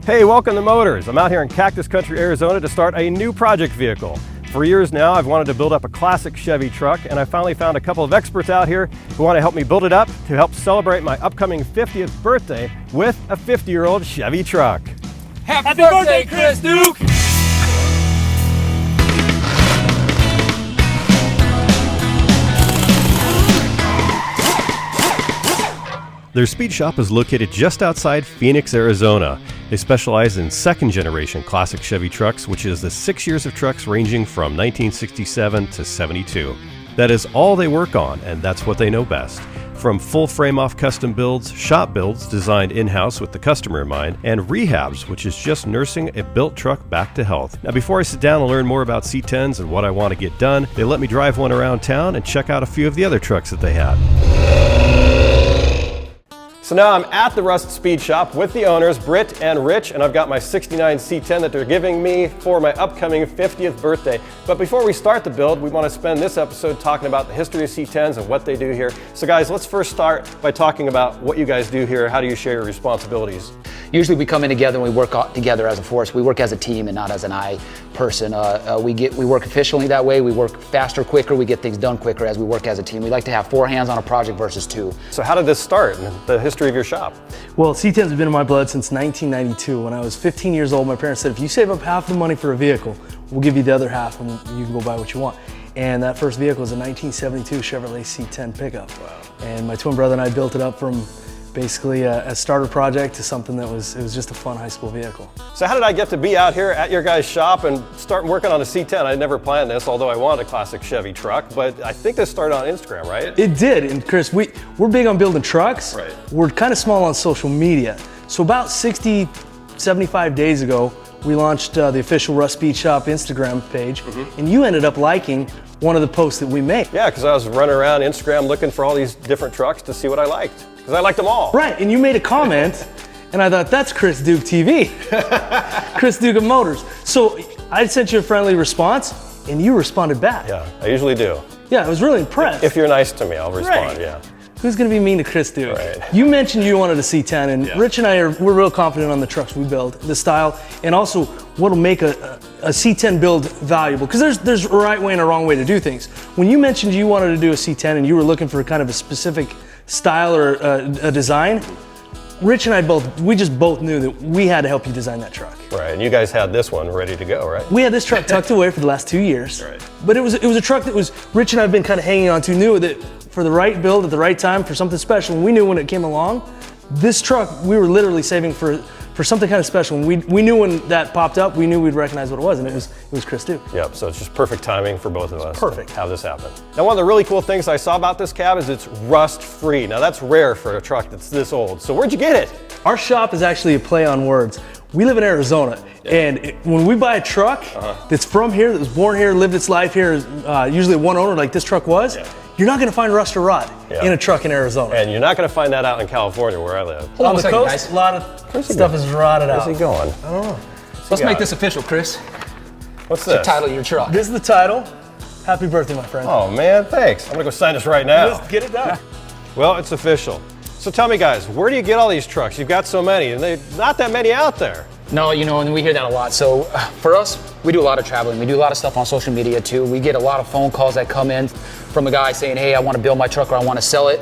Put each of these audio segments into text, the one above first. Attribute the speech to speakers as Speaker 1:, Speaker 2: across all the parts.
Speaker 1: Hey, welcome to Motorz. I'm out here in Cactus Country, Arizona to start a new project vehicle. For years now, I've wanted to build up a classic Chevy truck, and I finally found a couple of experts out here who want to help me build it up to help celebrate my upcoming 50th birthday with a 50-year-old Chevy truck.
Speaker 2: Happy birthday, Chris Duke!
Speaker 1: Their speed shop is located just outside Phoenix, Arizona. They specialize in second-generation classic Chevy trucks, which is the 6 years of trucks ranging from 1967 to 72. That is all they work on, and that's what they know best. From full frame-off custom builds, shop builds designed in-house with the customer in mind, and rehabs, which is just nursing a built truck back to health. Now, before I sit down and learn more about C10s and what I want to get done, they let me drive one around town and check out a few of the other trucks that they had. So now I'm at the Rust Speed Shop with the owners, Britt and Rich, and I've got my '69 C10 that they're giving me for my upcoming 50th birthday. But before we start the build, we want to spend this episode talking about the history of C10s and what they do here. So guys, let's first start by talking about what you guys do here. How do you share your responsibilities?
Speaker 3: Usually we come in together and we work together as a force. We work as a team and not as an I person. We work efficiently that way. We work faster, quicker. We get things done quicker as we work as a team. We like to have 4 hands on a project versus 2.
Speaker 1: So how did this start, the history of your shop?
Speaker 4: Well, C10s have been in my blood since 1992. When I was 15 years old, my parents said, if you save up half the money for a vehicle, we'll give you the other half and you can go buy what you want. And that first vehicle was a 1972 Chevrolet C10 pickup. Wow. And my twin brother and I built it up from basically a starter project to something that was just a fun high school vehicle.
Speaker 1: So how did I get to be out here at your guys' shop and start working on a C10? I never planned this, although I wanted a classic Chevy truck, but I think this started on Instagram, right?
Speaker 4: It did, and Chris, we're big on building trucks.
Speaker 1: Right.
Speaker 4: We're kind of small on social media. So about 60, 75 days ago, we launched the official Rust Speed Shop Instagram page, and you ended up liking one of the posts that we made.
Speaker 1: Yeah, because I was running around Instagram looking for all these different trucks to see what I liked, because I liked them all.
Speaker 4: Right, and you made a comment, and I thought, that's Chris Duke TV. Chris Duke of Motorz. So I sent you a friendly response, and you responded back.
Speaker 1: Yeah, I usually do.
Speaker 4: Yeah, I was really impressed.
Speaker 1: If you're nice to me, I'll respond,
Speaker 4: Right.
Speaker 1: Yeah.
Speaker 4: Who's gonna be mean to Chris Duke?
Speaker 1: Right.
Speaker 4: You mentioned you wanted a C10, and
Speaker 1: Yeah.
Speaker 4: Rich and we're real confident on the trucks we build, the style, and also what'll make a C10 build valuable. Because there's a right way and a wrong way to do things. When you mentioned you wanted to do a C10 and you were looking for kind of a specific style or a design, Rich and I we just both knew that we had to help you design that truck.
Speaker 1: Right, and you guys had this one ready to go, right?
Speaker 4: We had this truck tucked away for the last 2 years.
Speaker 1: Right.
Speaker 4: But it was a truck that Rich and I have been kind of hanging on to, knew that for the right build at the right time for something special. And we knew when it came along, this truck, we were literally saving for something kind of special. And we knew when that popped up, we knew we'd recognize what it was, and it was Chris Duke.
Speaker 1: Yep, so it's just perfect timing for both of us.
Speaker 4: Perfect.
Speaker 1: To have this happen. Now, one of the really cool things I saw about this cab is it's rust-free. Now, that's rare for a truck that's this old. So where'd you get it?
Speaker 4: Our shop is actually a play on words. We live in Arizona, and when we buy a truck that's from here, that was born here, lived its life here, usually one owner like this truck was, you're not gonna find rust or rot in a truck in Arizona.
Speaker 1: And you're not gonna find that out in California where I live.
Speaker 4: On the coast, a lot of stuff is rotted out.
Speaker 1: Where's he going?
Speaker 4: I don't know.
Speaker 2: Let's make this official, Chris.
Speaker 1: What's
Speaker 2: The
Speaker 1: this?
Speaker 2: title of your truck.
Speaker 4: This is the title. Happy birthday, my friend.
Speaker 1: Oh man, thanks. I'm gonna go sign this right now.
Speaker 4: Let's get it done.
Speaker 1: Well, it's official. So tell me guys, where do you get all these trucks? You've got so many, and there's not that many out there.
Speaker 3: No, and we hear that a lot. So for us, we do a lot of traveling. We do a lot of stuff on social media too. We get a lot of phone calls that come in from a guy saying, hey, I want to build my truck or I want to sell it.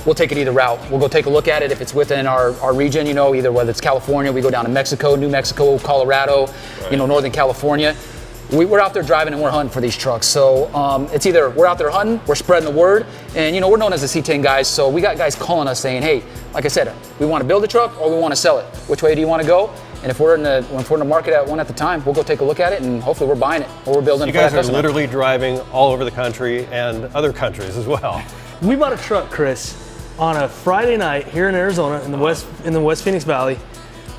Speaker 3: We'll take it either route. We'll go take a look at it if it's within our region, either whether it's California, we go down to Mexico, New Mexico, Colorado, Northern California. We're out there driving and we're hunting for these trucks. So it's either we're out there hunting, we're spreading the word, and we're known as the C10 guys. So we got guys calling us saying, hey, like I said, we want to build a truck or we want to sell it. Which way do you want to go? And if we're in the market at one at the time, we'll go take a look at it and hopefully we're buying it or we're building it.
Speaker 1: You guys are literally driving all over the country and other countries as well.
Speaker 4: We bought a truck, Chris, on a Friday night here in Arizona in the West Phoenix Valley.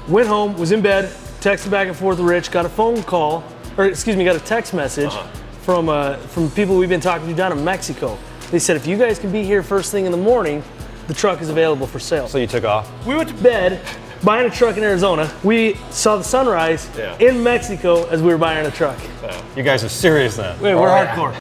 Speaker 4: Went home, was in bed, texted back and forth with Rich, got a text message from people we've been talking to down in Mexico. They said, if you guys can be here first thing in the morning, the truck is available for sale.
Speaker 1: So you took off?
Speaker 4: We went to bed buying a truck in Arizona. We saw the sunrise in Mexico as we were buying a truck.
Speaker 1: You guys are serious then.
Speaker 4: We're hardcore.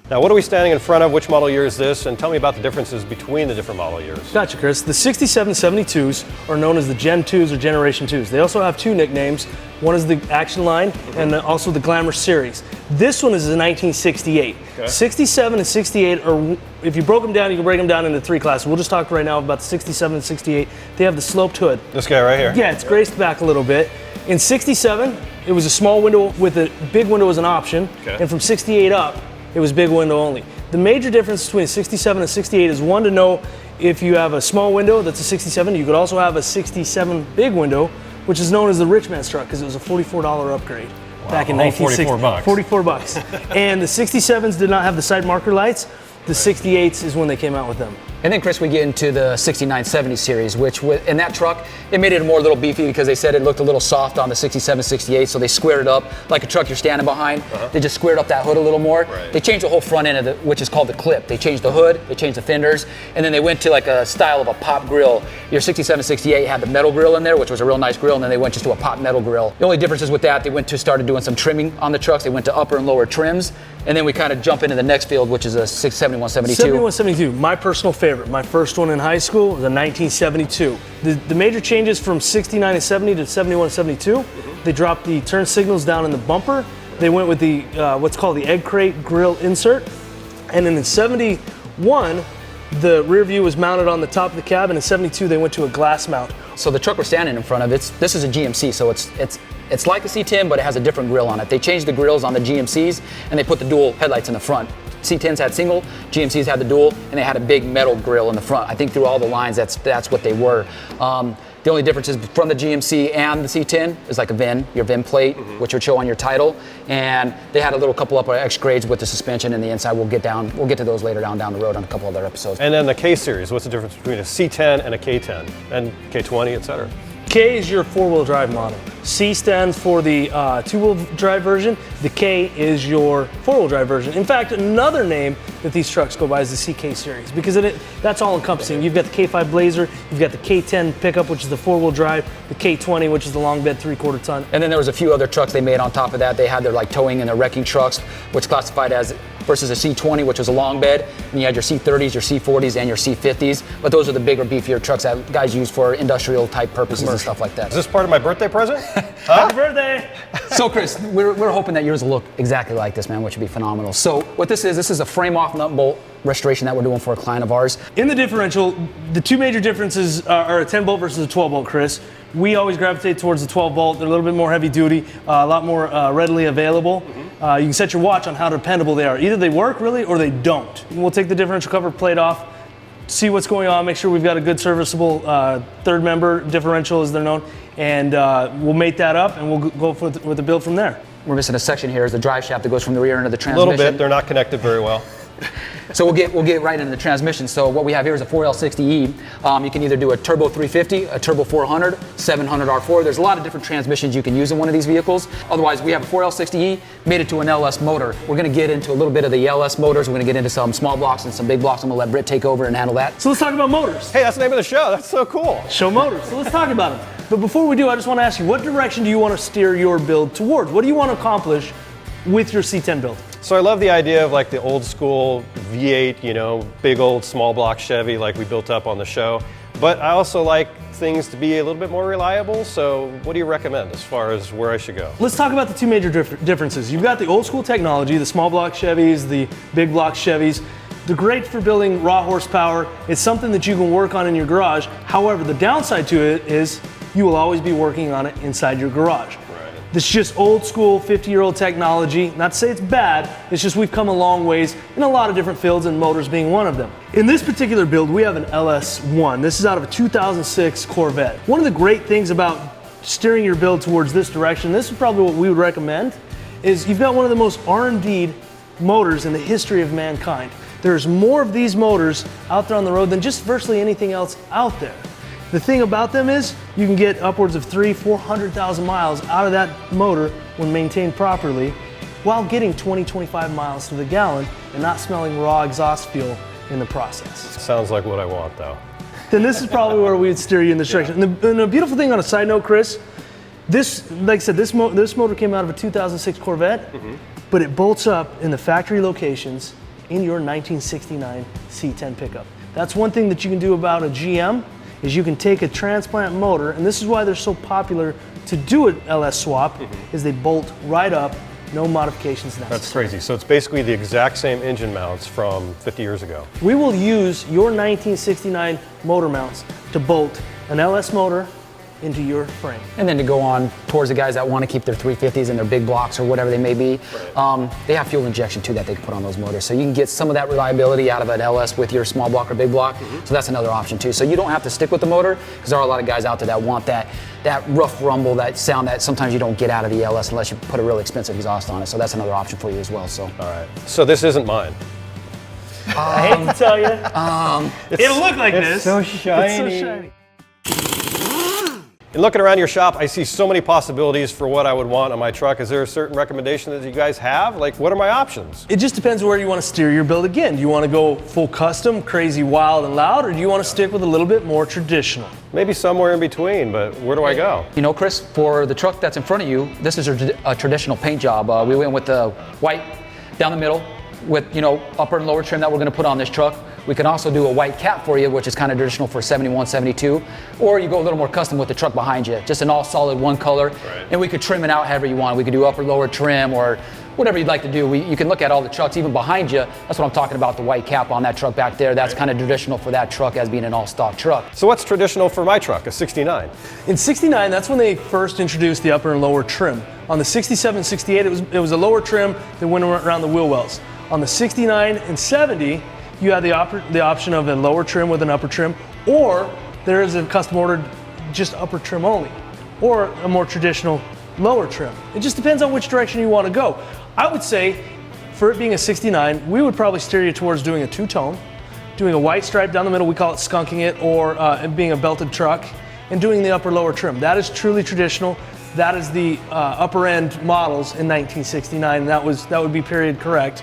Speaker 1: Now, what are we standing in front of? Which model year is this? And tell me about the differences between the different model years.
Speaker 4: Gotcha, Chris. The 67 72s are known as the Gen 2s or Generation 2s. They also have two nicknames. One is the Action Line and also the Glamour Series. This one is a 1968. Okay. 67 and 68 are, if you broke them down, you can break them down into three classes. We'll just talk right now about the 67 and 68. They have the sloped hood.
Speaker 1: This guy right here?
Speaker 4: Yeah, it's graced back a little bit. In 67, it was a small window with a big window as an option. Okay. And from 68 up, it was big window only. The major difference between 67 and 68 is one, to know if you have a small window, that's a 67. You could also have a 67 big window, which is known as the rich man's truck because it was a $44 upgrade back in 1960.
Speaker 1: 44 bucks.
Speaker 4: 44 bucks. And the 67s did not have the side marker lights. The 68s is when they came out with them.
Speaker 3: And then, Chris, we get into the 6970 series, which in that truck, it made it more a little beefy because they said it looked a little soft on the 67, 68, so they squared it up like a truck you're standing behind. They just squared up that hood a little more.
Speaker 1: Right.
Speaker 3: They changed the whole front end of it, which is called the clip. They changed the hood, they changed the fenders, and then they went to like a style of a pop grill. Your 67, 68 had the metal grill in there, which was a real nice grill, and then they went just to a pop metal grill. The only difference is with that, they started doing some trimming on the trucks. They went to upper and lower trims, and then we kind of jump into the next field, which is a 71, 72.
Speaker 4: 71, 72, my personal favorite. My first one in high school was a 1972. The major changes from 69 and 70 to 71 and 72, they dropped the turn signals down in the bumper. They went with the what's called the egg crate grill insert. And then in 71, the rear view was mounted on the top of the cab, and in 72 they went to a glass mount.
Speaker 3: So the truck we're standing in front of, this is a GMC, so it's like a C10, but it has a different grill on it. They changed the grills on the GMCs, and they put the dual headlights in the front. C10s had single, GMCs had the dual, and they had a big metal grill in the front. I think through all the lines, that's what they were. The only difference is from the GMC and the C10 is like a VIN, your VIN plate, which would show on your title. And they had a little couple up extra grades with the suspension and the inside. We'll get to those later down the road on a couple other episodes.
Speaker 1: And then the K series, what's the difference between a C10 and a K10 and K20, et cetera?
Speaker 4: K is your four-wheel drive model. C stands for the two-wheel drive version. The K is your four-wheel drive version. In fact, another name that these trucks go by is the CK series because that's all encompassing. You've got the K5 Blazer, you've got the K10 pickup, which is the four-wheel drive, the K20, which is the long bed 3/4 ton.
Speaker 3: And then there was a few other trucks they made on top of that. They had their like towing and their wrecking trucks, which classified as versus a C20, which was a long bed. And you had your C30s, your C40s, and your C50s. But those are the bigger, beefier trucks that guys use for industrial type purposes and stuff like that.
Speaker 1: Is this part of my birthday present?
Speaker 4: Happy birthday!
Speaker 3: So Chris, we're hoping that yours will look exactly like this, man, which would be phenomenal. So what this is a frame off nut and bolt restoration that we're doing for a client of ours.
Speaker 4: In the differential, the two major differences are a 10 bolt versus a 12 bolt, Chris. We always gravitate towards the 12 bolt. They're a little bit more heavy duty, a lot more readily available. You can set your watch on how dependable they are. Either they work really or they don't. We'll take the differential cover plate off, see what's going on, make sure we've got a good serviceable third member differential as they're known, and we'll mate that up and we'll go with the build from there.
Speaker 3: We're missing a section here is the drive shaft that goes from the rear into the
Speaker 1: A
Speaker 3: transmission.
Speaker 1: little bit, they're not connected very well.
Speaker 3: So we'll get right into the transmission. So what we have here is a 4L60E. You can either do a turbo 350, a turbo 400, 700 R4. There's a lot of different transmissions you can use in one of these vehicles. Otherwise, we have a 4L60E, made it to an LS motor. We're going to get into a little bit of the LS motors. We're going to get into some small blocks and some big blocks. I'm going to let Britt take over and handle that.
Speaker 4: So let's talk about motors.
Speaker 1: Hey, that's the name of the show. That's so cool.
Speaker 4: Show motors. So let's talk about them. But before we do, I just want to ask you, what direction do you want to steer your build towards? What do you want to accomplish with your C10 build?
Speaker 1: So I love the idea of like the old school V8, you know, big old small block Chevy like we built up on the show. But I also like things to be a little bit more reliable. So what do you recommend as far as where I should go?
Speaker 4: Let's talk about the two major differences. You've got the old school technology, the small block Chevys, the big block Chevys. They're great for building raw horsepower. It's something that you can work on in your garage. However, the downside to it is you will always be working on it inside your garage. This is just old school 50-year-old technology. Not to say it's bad, it's just we've come a long ways in a lot of different fields and motors being one of them. In this particular build, we have an LS1. This is out of a 2006 Corvette. One of the great things about steering your build towards this direction, this is probably what we would recommend, is you've got one of the most R&D'd motors in the history of mankind. There's more of these motors out there on the road than just virtually anything else out there. The thing about them is you can get upwards of 300,000-400,000 miles out of that motor when maintained properly while getting 20-25 miles to the gallon and not smelling raw exhaust fuel in the process.
Speaker 1: Sounds like what I want though.
Speaker 4: Then this is probably where we would steer you in this direction. And the beautiful thing on a side note, Chris, this, like I said, this motor came out of a 2006 Corvette, but it bolts up in the factory locations in your 1969 C10 pickup. That's one thing that you can do about a GM, is you can take a transplant motor, and this is why they're so popular to do an LS swap, is they bolt right up, no modifications necessary.
Speaker 1: That's crazy. So it's basically the exact same engine mounts from 50 years ago.
Speaker 4: We will use your 1969 motor mounts to bolt an LS motor into your frame.
Speaker 3: And then to go on towards the guys that want to keep their 350s and their big blocks or whatever they may be, they have fuel injection too that they can put on those motors. So you can get some of that reliability out of an LS with your small block or big block. So that's another option too. So you don't have to stick with the motor, because there are a lot of guys out there that want that rough rumble, that sound that sometimes you don't get out of the LS unless you put a really expensive exhaust on it. So that's another option for you as well. So.
Speaker 1: All right. So this isn't mine.
Speaker 4: I hate to tell you, it'll look like this.
Speaker 1: It's so shiny.
Speaker 4: It's so shiny.
Speaker 1: And looking around your shop, I see so many possibilities for what I would want on my truck. Is there a certain recommendation that you guys have? Like, what are my options?
Speaker 4: It just depends where you want to steer your build again. Do you want to go full custom, crazy, wild, and loud, or do you want to stick with a little bit more traditional?
Speaker 1: Maybe somewhere in between, but where do I go?
Speaker 3: You know, Chris, for the truck that's in front of you, this is a traditional paint job. We went with the white down the middle with, you know, upper and lower trim that we're going to put on this truck. We can also do a white cap for you, which is kind of traditional for 71, 72. Or you go a little more custom with the truck behind you, just an all solid one color.
Speaker 1: Right.
Speaker 3: And we could trim it out however you want. We could do upper, lower trim, or whatever you'd like to do. You can look at all the trucks, even behind you. That's what I'm talking about, the white cap on that truck back there. That's kind of traditional for that truck as being an all stock truck.
Speaker 1: So what's traditional for my truck, a 69?
Speaker 4: In 69, that's when they first introduced the upper and lower trim. On the 67 and 68, it was a lower trim that went around the wheel wells. On the 69 and 70, you have the option of a lower trim with an upper trim, or there is a custom ordered just upper trim only, or a more traditional lower trim. It just depends on which direction you want to go. I would say, for it being a 69, we would probably steer you towards doing a two-tone, doing a white stripe down the middle, we call it skunking it, or being a belted truck, and doing the upper lower trim. That is truly traditional. That is the upper end models in 1969, and that would be period correct.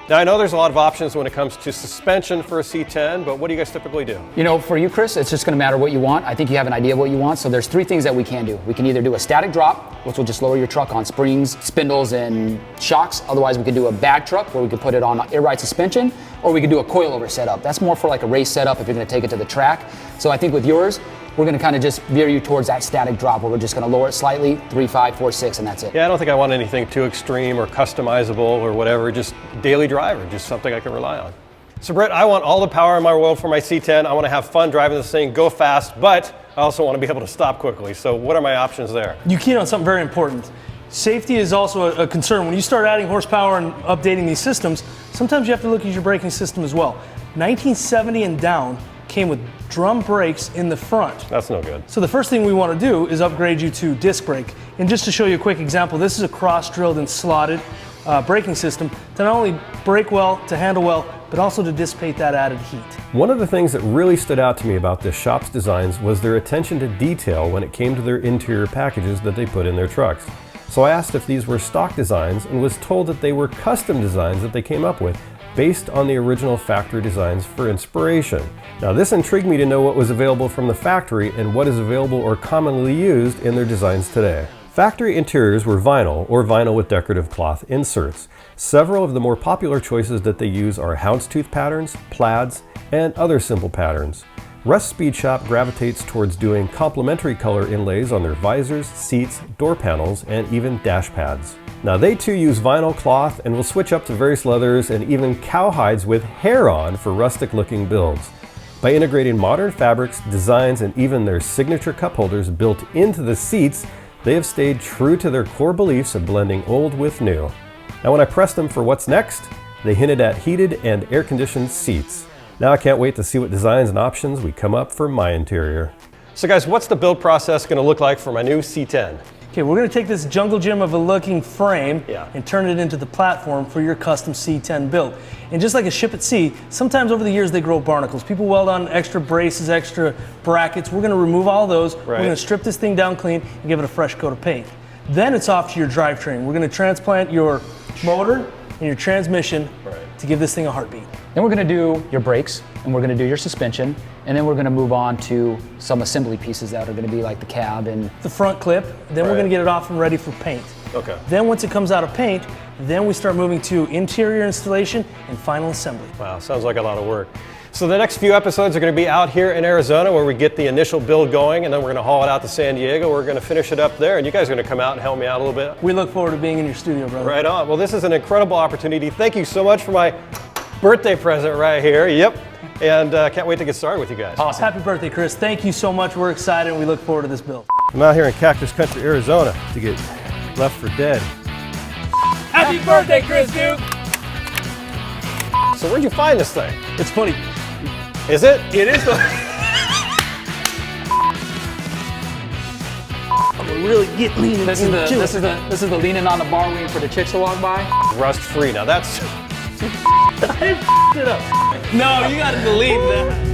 Speaker 1: Now, I know there's a lot of options when it comes to suspension for a C10, but what do you guys typically do?
Speaker 3: You know, for you, Chris, it's just going to matter what you want. I think you have an idea of what you want. So there's three things that we can do. We can either do a static drop, which will just lower your truck on springs, spindles, and shocks. Otherwise, we could do a bag truck where we could put it on air ride suspension, or we could do a coilover setup. That's more for like a race setup if you're going to take it to the track. So I think with yours, we're going to kind of just veer you towards that static drop where we're just going to lower it slightly, 3, 5, 4, 6, and that's it.
Speaker 1: Yeah, I don't think I want anything too extreme or customizable or whatever, just daily driver, just something I can rely on. So Brett, I want all the power in my world for my C10. I want to have fun driving this thing, go fast, but I also want to be able to stop quickly. So what are my options there?
Speaker 4: You keyed on something very important. Safety is also a concern. When you start adding horsepower and updating these systems, sometimes you have to look at your braking system as well. 1970 and down came with drum brakes in the front.
Speaker 1: That's no good.
Speaker 4: So the first thing we want to do is upgrade you to disc brake. And just to show you a quick example, this is a cross-drilled and slotted braking system to not only brake well, to handle well, but also to dissipate that added heat.
Speaker 1: One of the things that really stood out to me about this shop's designs was their attention to detail when it came to their interior packages that they put in their trucks. So I asked if these were stock designs and was told that they were custom designs that they came up with based on the original factory designs for inspiration. Now this intrigued me to know what was available from the factory and what is available or commonly used in their designs today. Factory interiors were vinyl or vinyl with decorative cloth inserts. Several of the more popular choices that they use are houndstooth patterns, plaids, and other simple patterns. Russ Speed Shop gravitates towards doing complementary color inlays on their visors, seats, door panels, and even dash pads. Now they too use vinyl cloth and will switch up to various leathers and even cowhides with hair on for rustic looking builds. By integrating modern fabrics, designs, and even their signature cup holders built into the seats, they have stayed true to their core beliefs of blending old with new. Now when I pressed them for what's next, they hinted at heated and air-conditioned seats. Now I can't wait to see what designs and options we come up for my interior. So guys, what's the build process going to look like for my new C10?
Speaker 4: Okay, we're going to take this jungle gym of a looking frame and turn it into the platform for your custom C10 build. And just like a ship at sea, sometimes over the years they grow barnacles. People weld on extra braces, extra brackets. We're going to remove all those. We're going to strip this thing down clean and give it a fresh coat of paint. Then it's off to your drivetrain. We're going to transplant your motor and your transmission to give this thing a heartbeat.
Speaker 3: Then we're gonna do your brakes, and we're gonna do your suspension, and then we're gonna move on to some assembly pieces that are gonna be like the cab and
Speaker 4: The front clip, then we're
Speaker 1: Right.
Speaker 4: gonna get it off and ready for paint.
Speaker 1: Okay.
Speaker 4: Then once it comes out of paint, then we start moving to interior installation and final assembly.
Speaker 1: Wow, sounds like a lot of work. So the next few episodes are going to be out here in Arizona where we get the initial build going, and then we're going to haul it out to San Diego. We're going to finish it up there, and you guys are going to come out and help me out a little bit.
Speaker 4: We look forward to being in your studio, brother.
Speaker 1: Right on. Well, this is an incredible opportunity. Thank you so much for my birthday present right here. Yep. And can't wait to get started with you guys.
Speaker 3: awesome.
Speaker 4: Happy birthday, Chris. Thank you so much. We're excited and we look forward to this build.
Speaker 1: I'm out here in Cactus Country, Arizona to get left for dead.
Speaker 2: Happy birthday, Chris Duke.
Speaker 1: So where'd you find this thing?
Speaker 4: It's funny.
Speaker 1: Is it?
Speaker 4: It is the I'm gonna really get leaning
Speaker 3: This is the leaning on the bar waiting for the chicks to walk by.
Speaker 1: Rust free. Now that's
Speaker 4: it up. No, you gotta believe that.